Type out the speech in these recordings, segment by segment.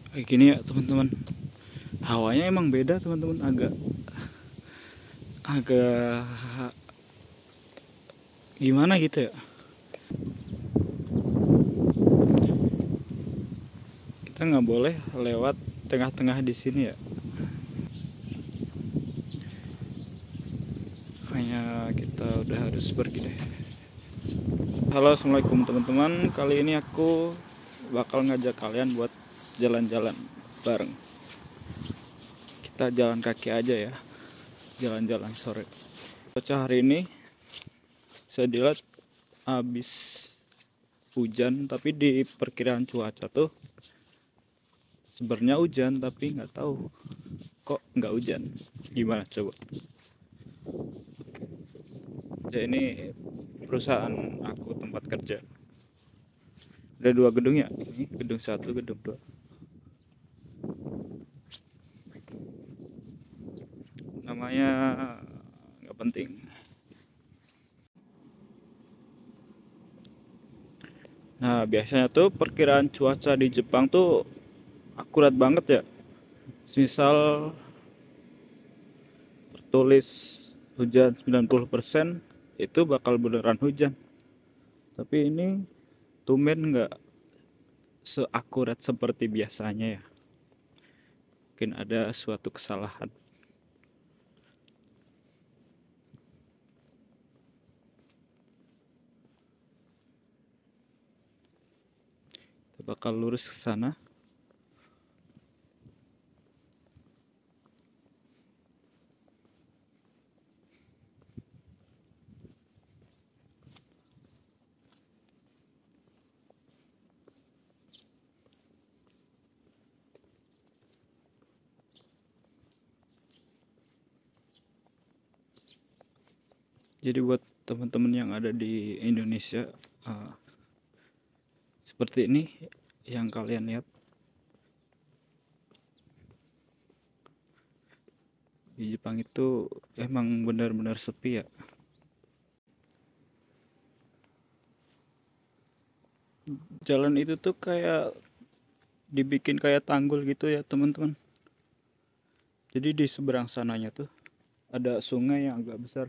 Kayak gini ya teman-teman, hawanya emang beda teman-teman, agak agak gimana gitu ya. Kita nggak boleh lewat tengah-tengah di sini ya, makanya kita udah harus pergi deh. Halo, assalamualaikum teman-teman. Kali ini aku bakal ngajak kalian buat jalan-jalan bareng. Kita jalan kaki aja ya, jalan-jalan sore. Cuaca hari ini saya dilihat habis hujan, tapi di perkiraan cuaca tuh sebenarnya hujan, tapi nggak tahu kok nggak hujan. Gimana coba? Ya, ini perusahaan aku, tempat kerja. Ada 2 gedung ya, ini gedung 1, gedung 2. Namanya nggak penting. Nah, biasanya tuh perkiraan cuaca di Jepang tuh akurat banget ya. Misal tertulis hujan 90%, itu bakal beneran hujan. Tapi ini tumben nggak seakurat seperti biasanya ya. Mungkin ada suatu kesalahan. Kita bakal lurus ke sana. Jadi buat teman-teman yang ada di Indonesia, seperti ini yang kalian lihat. Di Jepang itu emang benar-benar sepi ya. Jalan itu tuh kayak dibikin kayak tanggul gitu ya teman-teman. Jadi di seberang sananya tuh ada sungai yang agak besar.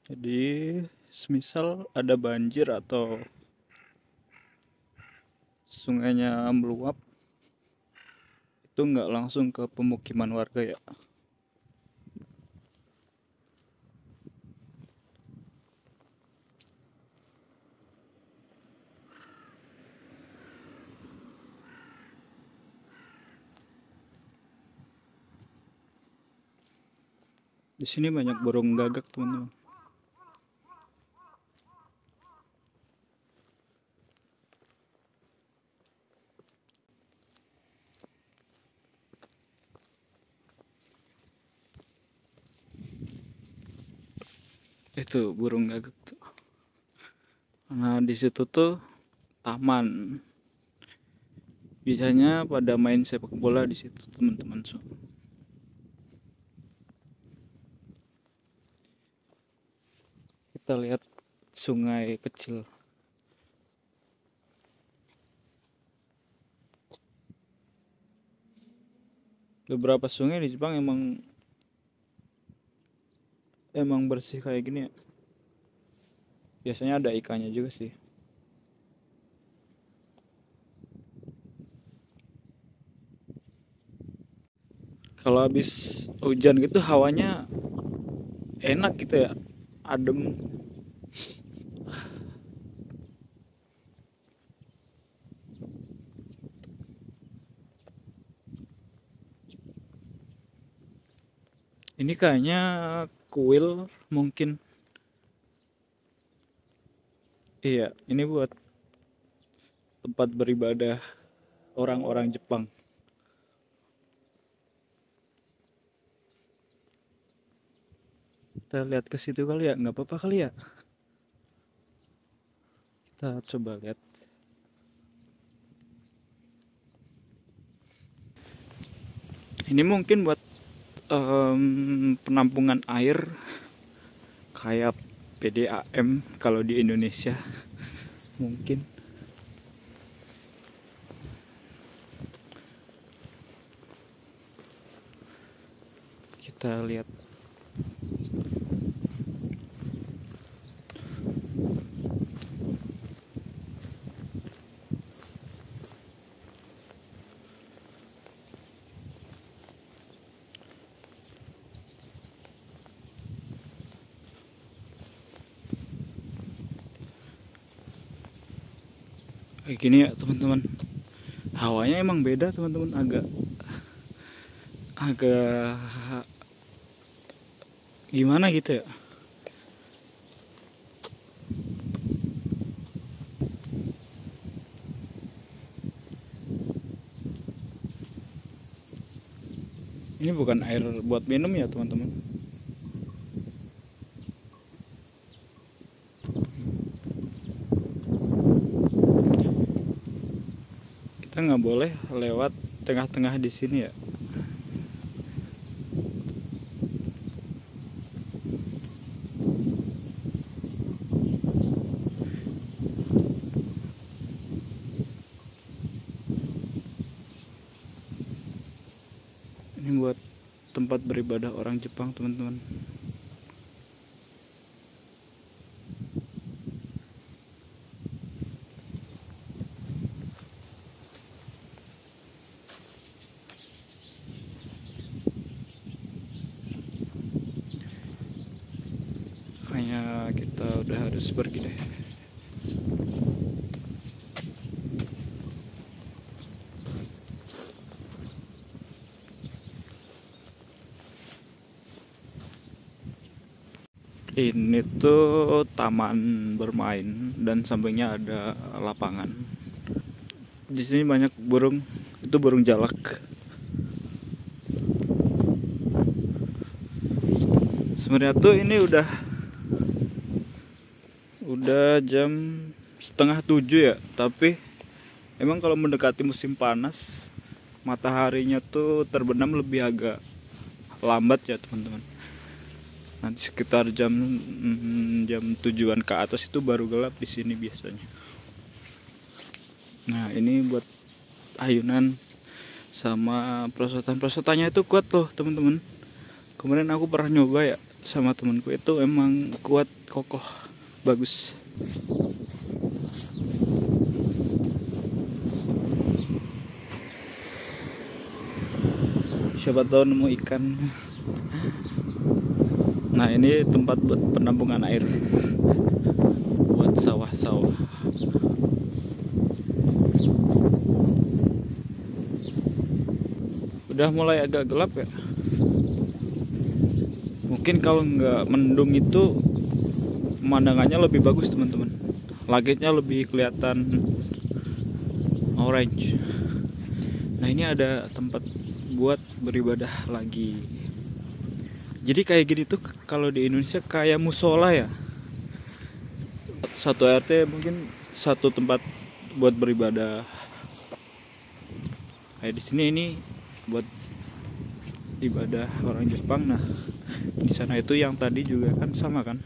Jadi semisal ada banjir atau sungainya meluap, itu nggak langsung ke pemukiman warga ya. Di sini banyak burung gagak teman-teman. Itu burung gagak tuh. Nah, di situ tuh taman. Biasanya pada main sepak bola di situ teman-teman. Kita lihat sungai kecil. Beberapa sungai di Jepang emang bersih kayak gini ya. Biasanya ada ikannya juga sih. Kalau habis hujan gitu hawanya enak gitu ya, adem. Ini kayaknya kuil mungkin. Iya, ini buat tempat beribadah orang-orang Jepang. Kita lihat ke situ kali ya, nggak apa-apa kali ya. Kita coba lihat. Ini mungkin buat penampungan air kayak PDAM kalau di Indonesia mungkin. kita lihat. Kayak gini ya teman-teman, hawanya emang beda teman-teman, agak gimana gitu ya. Ini bukan air buat minum ya teman-teman. Kita nggak boleh lewat tengah-tengah di sini ya. Ini buat tempat beribadah orang Jepang teman-teman. Kayaknya kita udah harus pergi deh. Ini tuh taman bermain dan sampingnya ada lapangan. Di sini banyak burung, itu burung jalak. Sebenarnya tuh ini udah jam 6:30 ya, tapi emang kalau mendekati musim panas mataharinya tuh terbenam lebih agak lambat ya teman-teman. Nanti sekitar jam 7-an ke atas itu baru gelap di sini biasanya. Nah, ini buat ayunan sama perosotannya itu kuat loh teman-teman. Kemarin aku pernah nyoba ya sama temanku, itu emang kuat, kokoh, bagus. Siapa tahu nemu ikan. Nah, ini tempat buat penampungan air buat sawah-sawah. Udah mulai agak gelap ya. Mungkin kalau nggak mendung itu pemandangannya lebih bagus teman-teman. Langitnya lebih kelihatan orange. Nah, ini ada tempat buat beribadah lagi. Jadi kayak gini tuh kalau di Indonesia kayak musola ya. Satu RT mungkin satu tempat buat beribadah. Kayak di sini ini buat ibadah orang Jepang. Nah, di sana itu yang tadi juga kan sama kan.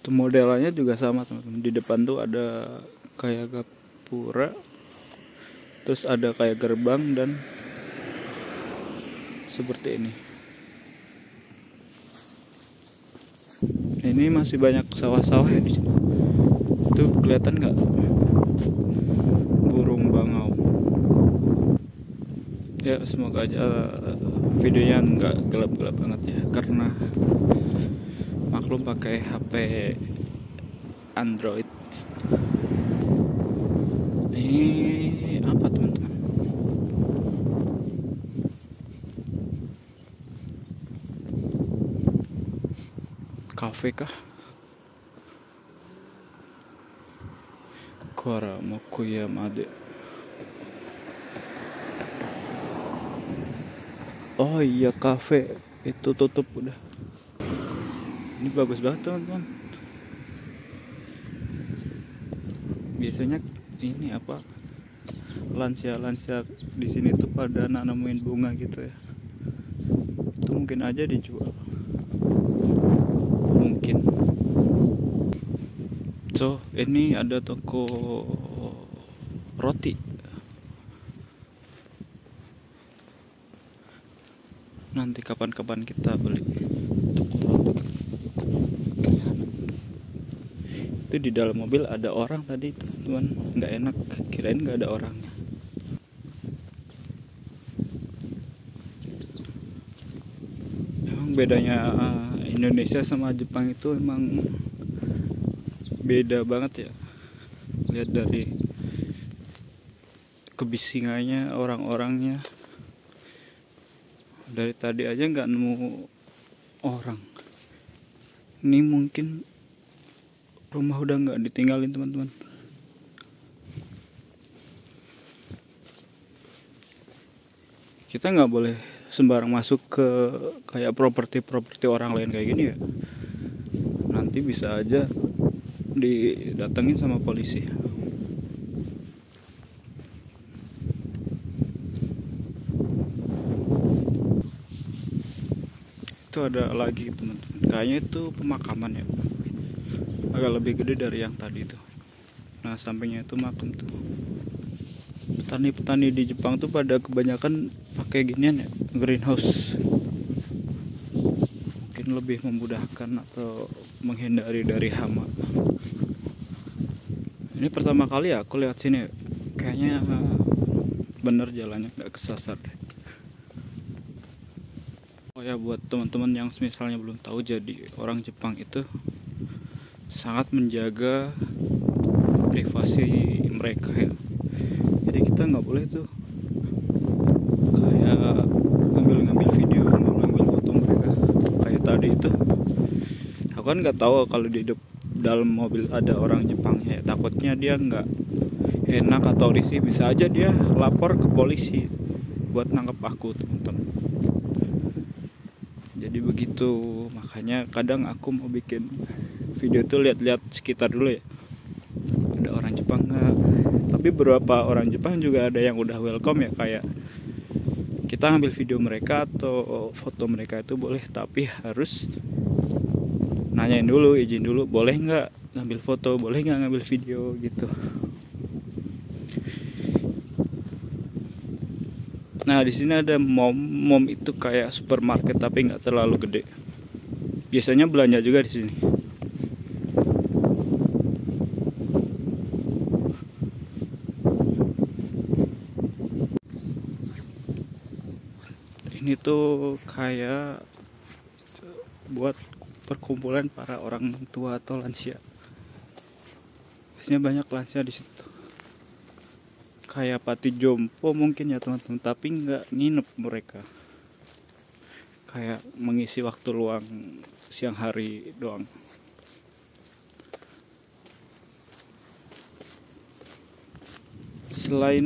Itu modelannya juga sama teman-teman. Di depan tuh ada kayak gapura, terus ada kayak gerbang dan seperti ini. Ini masih banyak sawah-sawah ya di sini. Itu kelihatan nggak? Burung bangau. Ya, semoga aja videonya nggak gelap-gelap banget ya, karena maklum pakai HP Android. Ini apa teman-teman? Kafe kah? Mokoyamade. Oh iya, kafe itu tutup udah. Ini bagus banget teman-teman. Biasanya ini apa, lansia di sini tuh pada nanamin bunga gitu ya. Itu mungkin aja dijual, mungkin. So ini ada toko roti. Nanti kapan-kapan kita beli toko roti. Itu di dalam mobil ada orang tadi itu, cuman nggak enak, kirain nggak ada orangnya. Emang bedanya Indonesia sama Jepang itu emang beda banget ya. Lihat dari kebisingannya orang-orangnya. Dari tadi aja nggak nemu orang. Ini mungkin rumah udah nggak ditinggalin teman-teman. Kita nggak boleh sembarang masuk ke kayak properti orang lain kayak gini ya. Nanti bisa aja didatengin sama polisi. Itu ada lagi teman-teman, kayaknya itu pemakaman ya, agak lebih gede dari yang tadi tuh. Nah sampingnya itu makam tuh. Petani-petani di Jepang tuh pada kebanyakan pakai ginian ya, greenhouse. Mungkin lebih memudahkan atau menghindari dari hama. Ini pertama kali ya aku lihat sini, kayaknya bener jalannya nggak kesasar deh. Oh ya, buat teman-teman yang misalnya belum tahu, jadi orang Jepang itu sangat menjaga privasi mereka ya. Jadi kita nggak boleh tuh kayak ngambil video, ngambil foto mereka. Kayak tadi itu, aku kan nggak tahu kalau di dalam mobil ada orang Jepangnya ya. Takutnya dia nggak enak atau risih, bisa aja dia lapor ke polisi buat nangkep aku teman-teman. Jadi begitu, makanya kadang aku mau bikin video tuh lihat-lihat sekitar dulu ya, ada orang Jepang nggak. Tapi beberapa orang Jepang juga ada yang udah welcome ya, kayak kita ngambil video mereka atau foto mereka itu boleh, tapi harus nanyain dulu, izin dulu, boleh nggak ngambil foto, boleh nggak ngambil video gitu. Nah di sini ada mom itu kayak supermarket tapi nggak terlalu gede. Biasanya belanja juga di sini. Ini tuh kayak buat perkumpulan para orang tua atau lansia. Biasanya banyak lansia di situ. Kayak panti jompo mungkin ya teman-teman, tapi nggak nginep mereka. Kayak mengisi waktu luang siang hari doang. Selain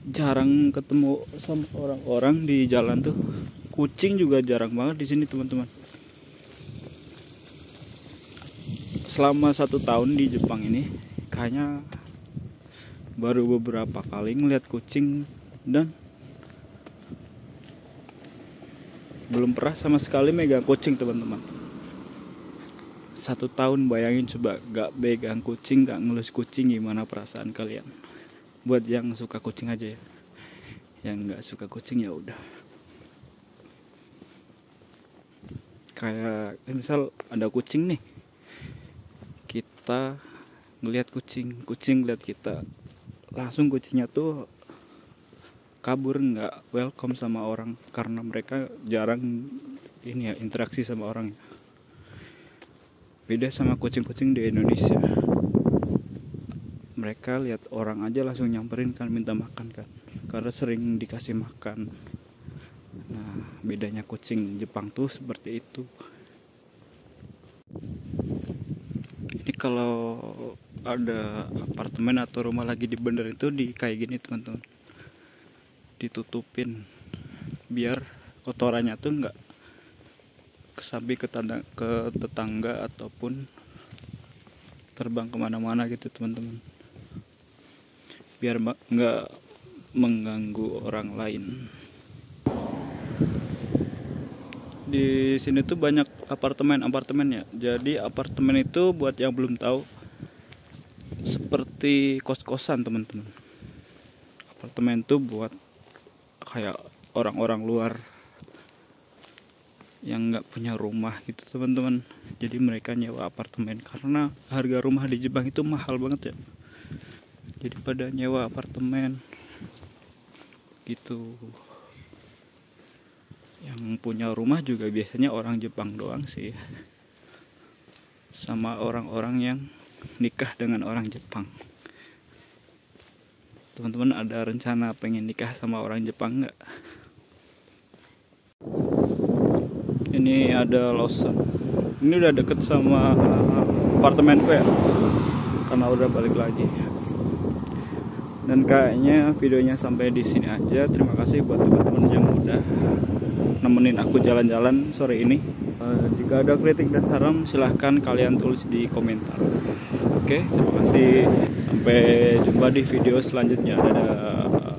jarang ketemu sama orang-orang di jalan tuh, kucing juga jarang banget di sini teman-teman. Selama 1 tahun di Jepang ini, kayaknya baru beberapa kali ngeliat kucing, dan belum pernah sama sekali megang kucing teman-teman. 1 tahun, bayangin coba gak pegang kucing, gak ngelus kucing, gimana perasaan kalian? Buat yang suka kucing aja ya, yang gak suka kucing ya udah. Kayak misal ada kucing nih, kita ngeliat kucing ngeliat kita, langsung kucingnya tuh kabur, nggak welcome sama orang, karena mereka jarang ini ya, interaksi sama orang. Beda sama kucing-kucing di Indonesia, mereka lihat orang aja langsung nyamperin kan, minta makan kan, karena sering dikasih makan. Nah bedanya kucing Jepang tuh seperti itu. Ini kalau ada apartemen atau rumah lagi dibenerin itu di kayak gini teman-teman, ditutupin biar kotorannya tuh nggak kesambi ke tetangga ataupun terbang kemana-mana gitu teman-teman. biar nggak mengganggu orang lain. Di sini tuh banyak apartemen-apartemen ya. Jadi apartemen itu buat yang belum tahu seperti kos-kosan teman-teman. Apartemen tuh buat kayak orang-orang luar yang nggak punya rumah gitu teman-teman. Jadi mereka nyewa apartemen karena harga rumah di Jepang itu mahal banget ya. Jadi pada nyewa apartemen gitu. Yang punya rumah juga biasanya orang Jepang doang sih, sama orang-orang yang nikah dengan orang Jepang. Teman-teman ada rencana pengen nikah sama orang Jepang nggak? Ini ada Lawson. Ini udah deket sama apartemenku ya, karena udah balik lagi. Dan kayaknya videonya sampai di sini aja. Terima kasih buat teman-teman yang udah nemenin aku jalan-jalan sore ini. Jika ada kritik dan saran silahkan kalian tulis di komentar. Oke, terima kasih. Sampai jumpa di video selanjutnya. Dadah.